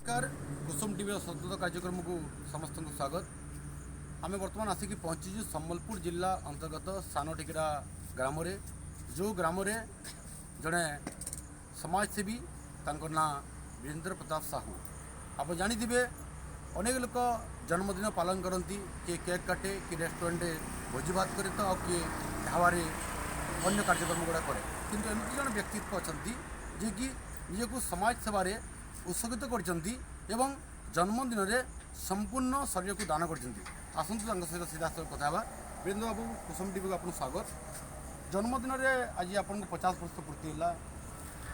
नमस्कार कुसुम टीवी सतत कार्यक्रम को समस्त को स्वागत। आम बर्तमान आसिक पहुँचीचु सम्बलपुर जिला अंतर्गत सान टिकरा ग्राम जो ग्राम जड़े समाजसेवी ना वीरेंद्र प्रताप साहू। आप जाथे अनेक लोक जन्मदिन पालन करती किए केक काटे कि रेस्टोरेंट भोजी भात करे तो किए ढाबारे अन्य कार्यक्रम गुड़ा कै कि एमती जन व्यक्तित्व अच्छा जे कि निजक समाज सेवार उत्सर्गित कर जन्मदिन में संपूर्ण शरीर को दान कर आसतु सहित सीधा सहित कथा वीरेंद्र बाबू कुसुम टीवी को आपको स्वागत। जन्मदिन में आज आपको 50 वर्ष पूर्ति है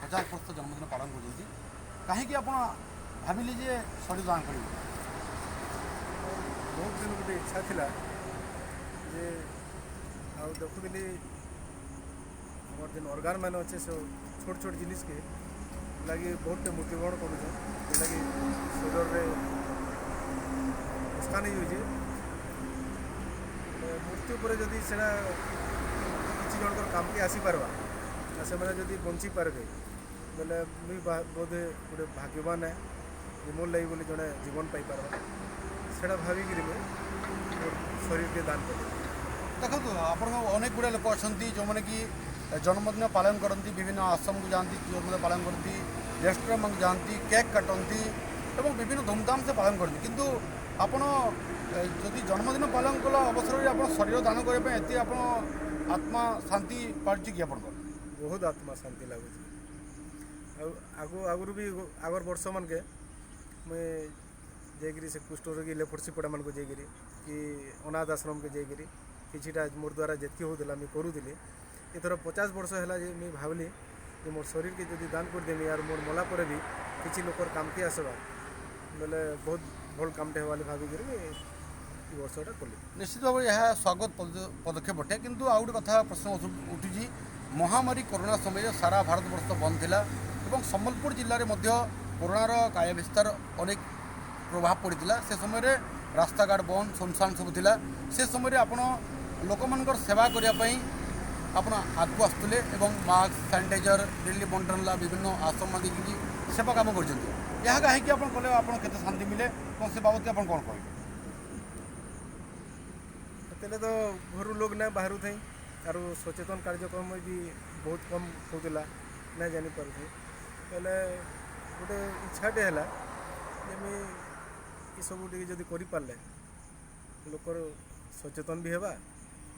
50 वर्ष जन्मदिन पालन कर कहीं आप भाविले जे शरीर दान कर बहुत दिन गोटे इच्छा थिला जे देखुली हमार जेन ऑर्गन मान अच्छे से छोट छोट जिनिस के लगी बहुत मृत्युवरण कर लगी शरीर में नुकसान हो मृत्यु पर जदि से किसी जनकर काम के आसीपारवा से मैंने जदि बंची पारे बोले मुझे बोधे गोटे भाग्यवान है मोर लगी बोली जड़े जीवन पाई पार्बा से भाविक शरीर के दान कर देखो आप अनेक गुड़ा लोक अच्छा जो मैंने कि जन्मदिन पालन करती विभिन्न आश्रम को जाती जन्मदिन पालन करती रेस्टोरेंट जाती केक काटती और विभिन्न धूमधाम से पालन करती किंतु आपण जदि जन्मदिन पालन कला अवसर में आप शरीर दान करने ये आप आत्मा शांति पार्टी कि आप बहुत आत्मा शांति लगुच आगु भी आगर वर्ष मन के मुझे जाकि से कुष्ठ रोगी लेप्रोसी पड़ा मन को जाकि कि अनाथ आश्रम के जाकि किटा मोर द्वारा जितकी होता मुझे करूली एथर 50 वर्ष है मुझे भावली कि मोर शरीर के जब दान कर देमी और मोर मला पर भी किसी लोकर काम के आसवा बोले बहुत भल कामटे होगा भाविक वर्षटा कली निश्चित भाव यह स्वागत पदक्षेप अटे किंतु आउ गोटे कथा प्रश्न उठी महामारी कोरोना समय सारा भारत वर्ष बंद थिला एवं सम्बलपुर जिले में कोरोनार काय विस्तार अनेक प्रभाव पड़ा से समय रास्ताघाट बंद सुनसान सब थिला से समय आपण लोक मान सेवा करने आप आगू आसुले मास्क सैनिटाइजर डेली बंटन विभिन्न आश्रम देखिए सेवा कम कर कहीं आप कले आप शांति मिले और से बाबद आप कौन कह तो घर लोग ना बाहर थे और सचेतन कार्यक्रम भी बहुत कम होता ना जानी पारे पहले गोटे इच्छाटे है ये सब जब कर लोकर सचेतन भी हेबा